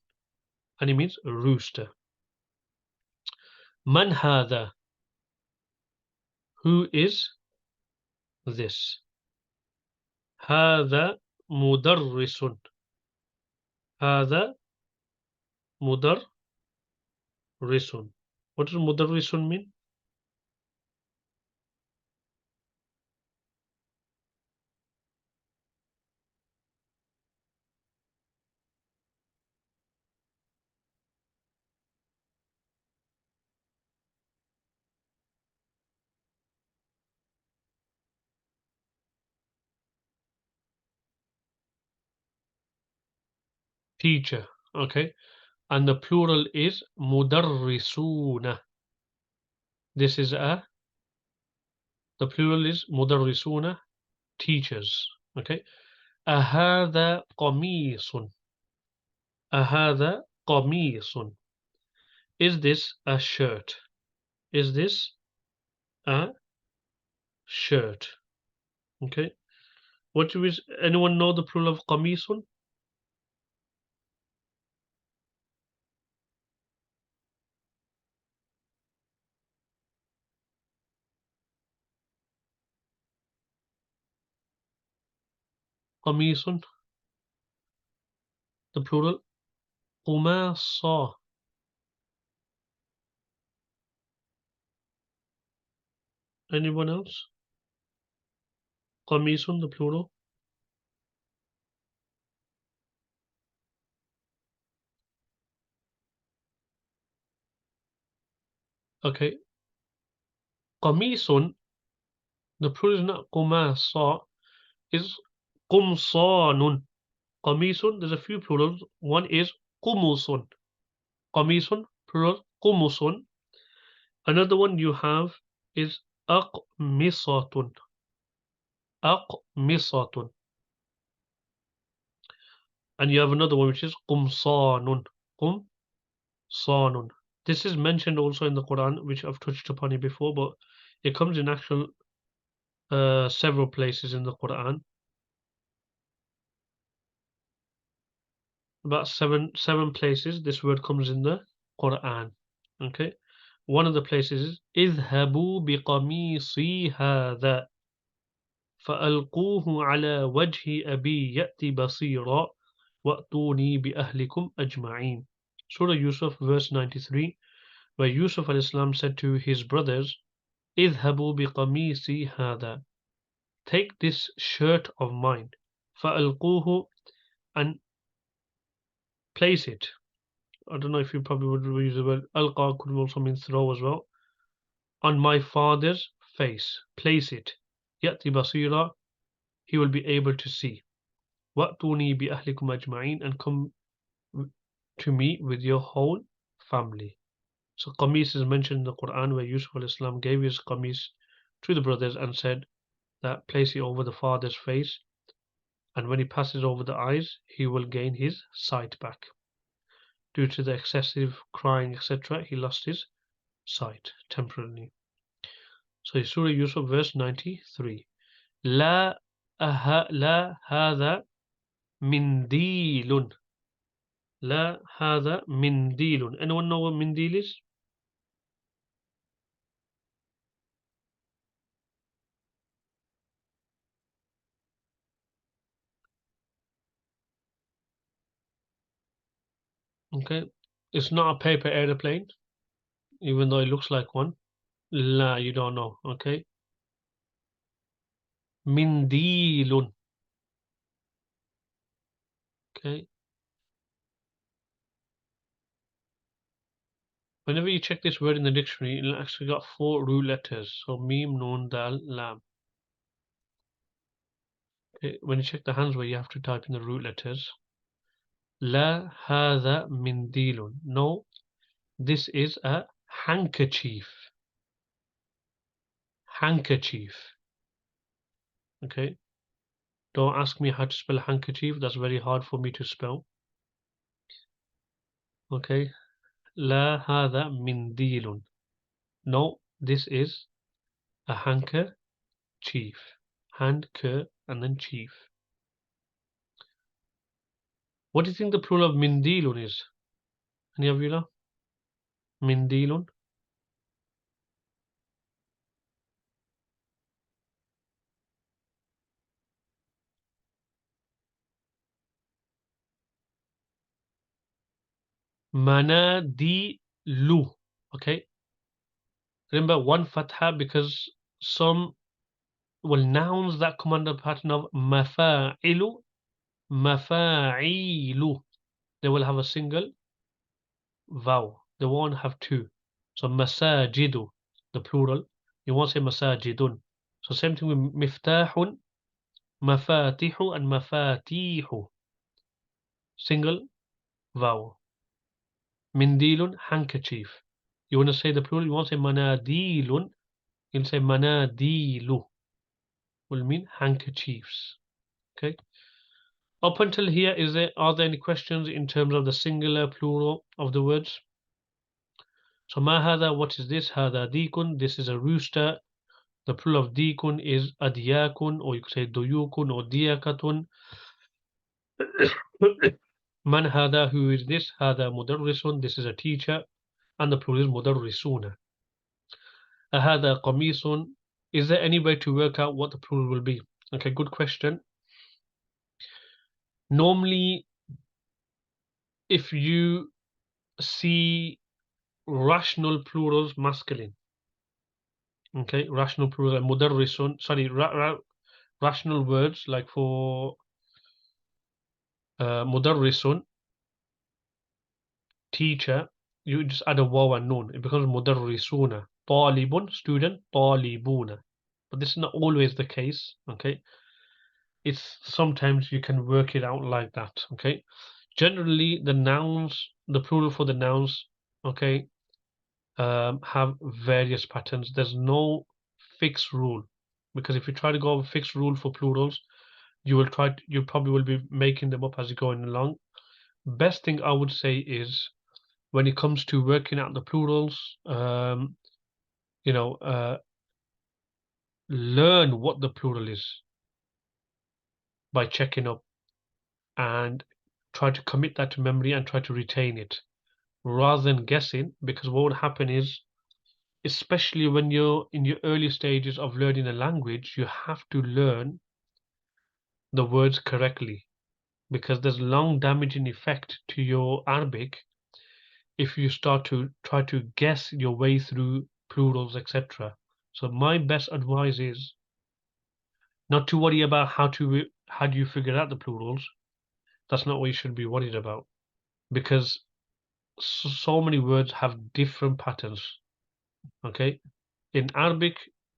And it means rooster. Man hada. Who is this. هذا مدرس. هذا مدرس. What does مدرس mean? Teacher. Okay. And the plural is مدرسون. This is the plural is مدرسون, teachers. Okay. أهذا قميص. أهذا قميص. Is this a shirt? Is this a shirt? Okay. What do we, anyone know the plural of قميص? قميص. The plural قماصة. Anyone else? قميص, the plural. Okay. قميص, the plural is not قماصة, is قمصان. قميص, there's a few plurals. One is قمص. قميص, plural قمص. Another one you have is أقمصة. أقمصة. And you have another one which is قمصان. قمصان. This is mentioned also in the Quran, which I've touched upon it before, but it comes in actual several places in the Quran. About seven places this word comes in the Quran. Okay. One of the places is اذهبوا بقميصي هذا فألقوه على وجه أبي يأتي بصيرا وأتوني بأهلكم أجمعين. Surah Yusuf verse 93, where Yusuf al-Islam said to his brothers, اذهبوا بقميصي هذا, take this shirt of mine, فألقوه, and place it. I don't know if you probably would use the word alqa, could also mean throw as well. On my father's face, place it. Yati basira, he will be able to see. Wa'tuni bi ahlikum ajma'in, and come to me with your whole family. So qamis is mentioned in the Quran, where Yusuf al-Islam gave his qamis to the brothers and said that place it over the father's face, and when he passes over the eyes, he will gain his sight back. Due to the excessive crying, etc., he lost his sight temporarily. So Surah Yusuf verse 93. لا لا هذا منديل. لا هذا منديل. Anyone know what mindil is? Okay. It's not a paper airplane, even though it looks like one. La, you don't know. Okay. Mindilun. Okay. Whenever you check this word in the dictionary, it actually got 4 root letters. So mim, nun, dal, lam. Okay. When you check the hands where you have to type in the root letters. La hada mindilun. No, this is a handkerchief. Handkerchief. Okay. Don't ask me how to spell handkerchief. That's very hard for me to spell. Okay. La hada mindilun. No, this is a handkerchief. Handker and then chief. What do you think the plural of mindilun is? Any of you know? Mindilun. Manadilu. Okay. Remember one fatha because some nouns that come under the pattern of mafa'ilu, mafa'ilu, they will have a single vowel. They won't have two. So masajidu, the plural, you won't say masajidun. So same thing with miftahun, mafatihu, and mafatihu. Single vowel. Mindilun, handkerchief. You want to say the plural, you won't say manadilun, you'll say manadilu. Will mean handkerchiefs. Okay. Up until here, are there any questions in terms of the singular, plural of the words? So ma hada, what is this? Hada dikun, this is a rooster. The plural of dikun is adiyakun, or you could say duyukun or diyakatun. Man hada, who is this? Hada mudarrisun, this is a teacher. And the plural is mudarrisuna. Ahada qamisun, is there any way to work out what the plural will be? Okay, good question. Normally, if you see rational plurals masculine, okay, rational plural, mudarrisun, sorry, rational words like for mudarrisun, teacher, you just add a waw and noon. It becomes mudarrisuna. Talibun, student, talibuna. But this is not always the case, okay? It's sometimes you can work it out like that, okay? Generally, the nouns, the plural for the nouns, okay, have various patterns. There's no fixed rule because if you try to go with a fixed rule for plurals, you probably will be making them up as you're going along. Best thing I would say is when it comes to working out the plurals, you know, learn what the plural is by checking up and try to commit that to memory and try to retain it rather than guessing, because what would happen is, especially when you're in your early stages of learning a language, you have to learn the words correctly because there's long damaging effect to your Arabic if you start to try to guess your way through plurals, etc. So my best advice is not to worry about how do you figure out the plurals. That's not what you should be worried about because so many words have different patterns. Okay, in Arabic,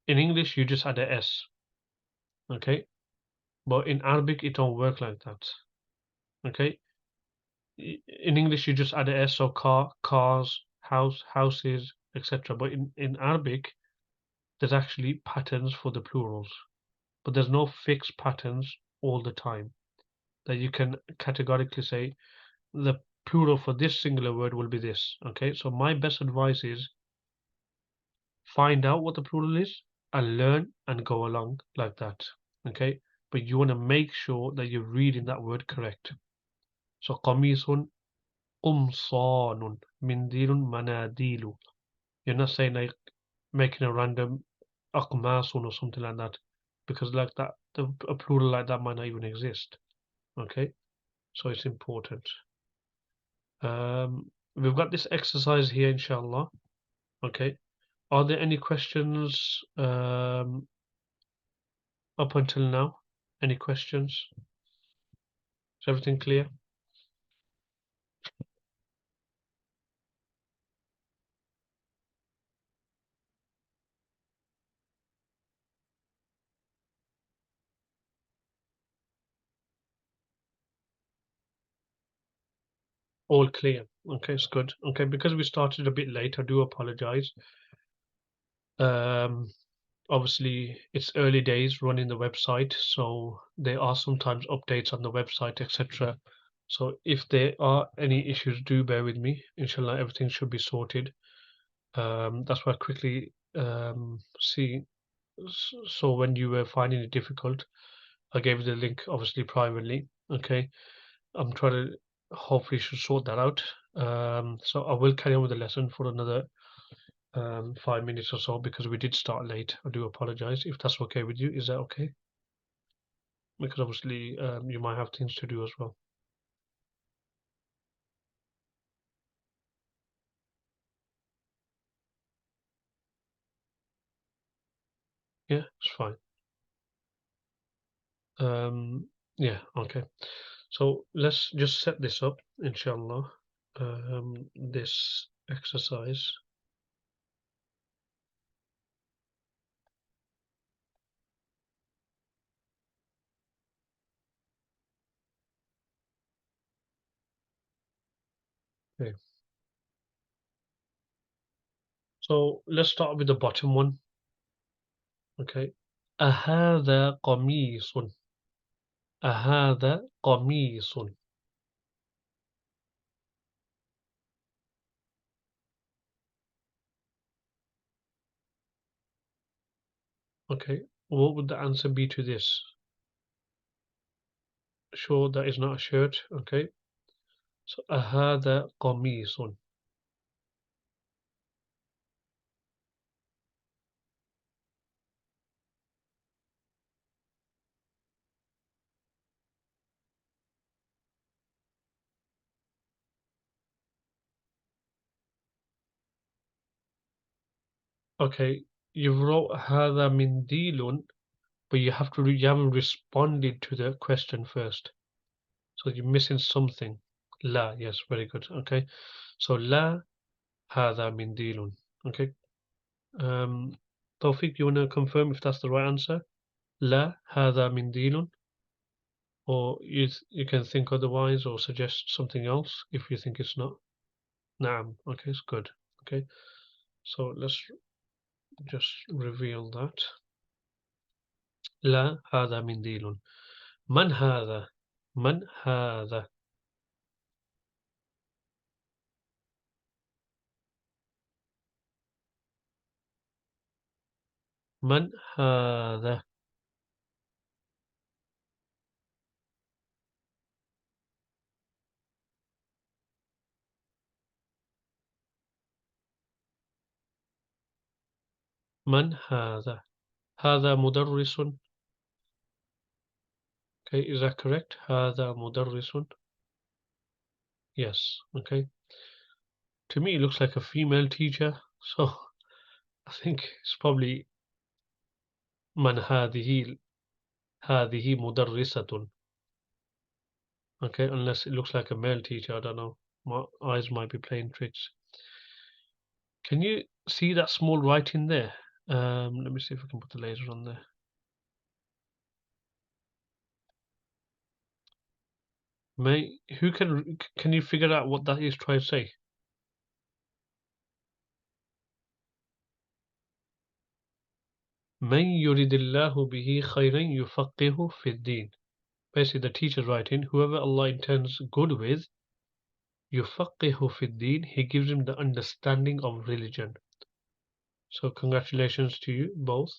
in English, you just add a s. Okay, but in Arabic, it don't work like that. Okay, in English, you just add a s, so car, cars, house, houses, etc. But in Arabic, there's actually patterns for the plurals, but there's no fixed patterns all the time that you can categorically say the plural for this singular word will be this. Okay, so my best advice is find out what the plural is and learn and go along like that. Okay, but you want to make sure that you're reading that word correct. So qamisun, qumsanun, mindilun, manadilu. You're not saying like making a random aqmasun or something like that, because like that, a plural like that might not even exist. Okay, so it's important. We've got this exercise here, inshallah. Okay, are there any questions up until now? Any questions? Is everything clear? All clear. Okay, it's good. Okay, because we started a bit late, I do apologize. Um, Obviously, it's early days running the website, so there are sometimes updates on the website, etc. So if there are any issues, do bear with me. Inshallah, everything should be sorted. That's why I quickly see. So when you were finding it difficult, I gave you the link, obviously privately. Okay, I'm trying to hopefully should sort that out. So I will carry on with the lesson for another 5 minutes or so because we did start late. I do apologize if that's okay with you. Is that okay? Because obviously you might have things to do as well. Yeah, it's fine. Yeah, okay. So let's just set this up, inshallah. This exercise. Okay. So let's start with the bottom one. Okay. أهذا قميص. أهذا قميص. Okay. What would the answer be to this? Sure, that is not a shirt. Okay. So أهذا قميص. Okay. You wrote هذا منديل, but you haven't responded to the question first. So you're missing something. La, yes, very good. Okay. So la هذا منديل. Okay. Tawfiq, you wanna confirm if that's the right answer? La هذا منديل, or you can think otherwise or suggest something else if you think it's not. Naam. Okay, it's good. Okay. So let's just reveal that. لا هذا منديل. من هذا؟ من هذا؟ من هذا؟ من هذا؟ هذا مدرس. Okay, is that correct? هذا مدرس. Yes. Okay. To me, it looks like a female teacher. So I think it's probably من هذه. هذه مدرسة. Okay, unless it looks like a male teacher. I don't know. My eyes might be playing tricks. Can you see that small writing there? Let me see if I can put the laser on there. Who can you figure out what that is trying to say? من يريد الله به خيرا يفقهه في الدين. Basically, the teacher's writing, whoever Allah intends good with, يفقهه في الدين, He gives him the understanding of religion. So congratulations to you both.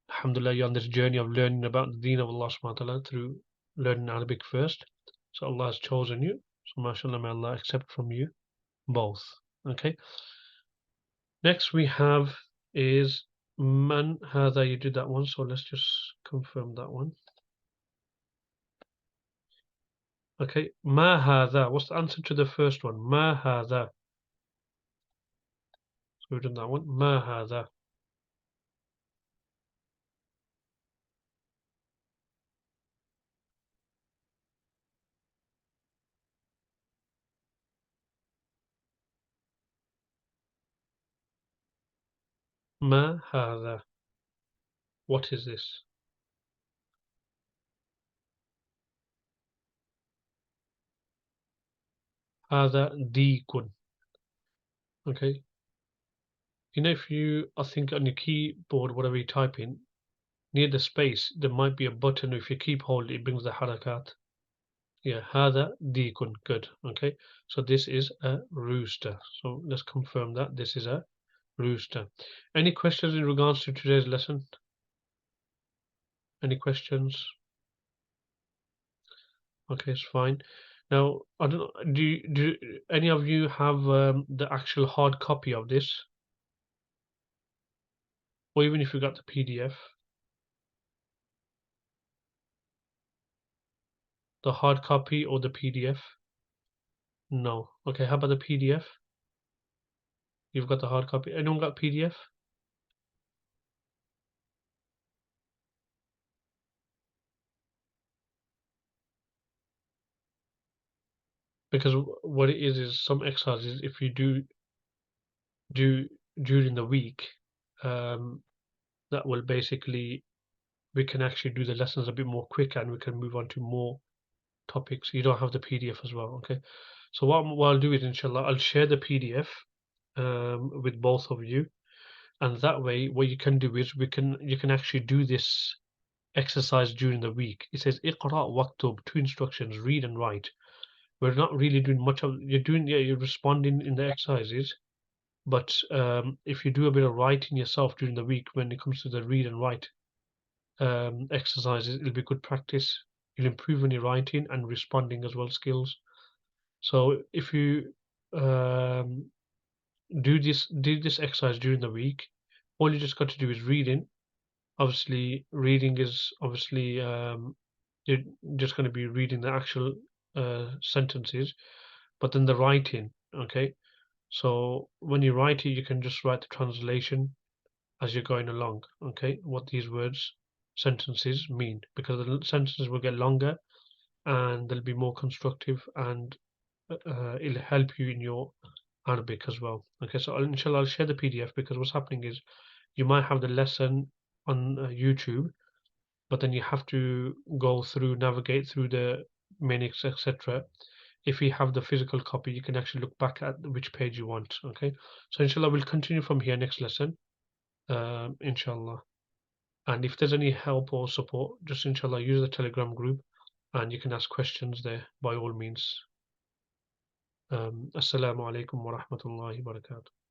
Alhamdulillah, you're on this journey of learning about the deen of Allah subhanahu wa ta'ala through learning Arabic first. So Allah has chosen you. So mashallah, may Allah accept from you both. Okay. Next we have is man hadha. You did that one, so let's just confirm that one. Okay, ma hadha. What's the answer to the first one? Ma hadha. So we've done that one. Ma hadha. Ma hadha. What is this? Hadha deekun. Okay. You know, if you, I think on your keyboard, whatever you type in, near the space, there might be a button. If you keep holding, it brings the harakat. Yeah, hadha deekun. Good. Okay. So this is a rooster. So let's confirm that this is a rooster. Any questions in regards to today's lesson? Any questions? Okay, it's fine. Now, I don't know, do any of you have the actual hard copy of this? Or even if you got the PDF, the hard copy or the PDF? No. Okay, how about the PDF? You've got the hard copy. Anyone got PDF? because what it is some exercises if you do during the week, um, that will basically we can actually do the lessons a bit more quicker and we can move on to more topics. You don't have the PDF as well, okay? So what I'll do is inshallah I'll share the PDF with both of you, and that way what you can do is you can actually do this exercise during the week. It says Iqra waktub, two instructions, read and write. We're not really doing much of you're doing yeah, you're responding in the exercises, but if you do a bit of writing yourself during the week when it comes to the read and write exercises, it'll be good practice. You'll improve on your writing and responding as well skills. So if you um, do this exercise during the week, all you just got to do is reading. Obviously, reading is obviously you're just going to be reading the actual sentences, but then the writing, okay? So when you write it, you can just write the translation as you're going along, okay? What these words, sentences mean, because the sentences will get longer and they'll be more constructive and it'll help you in your Arabic as well. Okay, so inshallah I'll share the PDF because what's happening is you might have the lesson on YouTube, but then you have to go through, navigate through the minutes, etc. If you have the physical copy, you can actually look back at which page you want. Okay, so inshallah we'll continue from here next lesson, inshallah. And if there's any help or support, just inshallah use the Telegram group, and you can ask questions there by all means. Assalamu alaikum wa rahmatullahi wa barakatuh.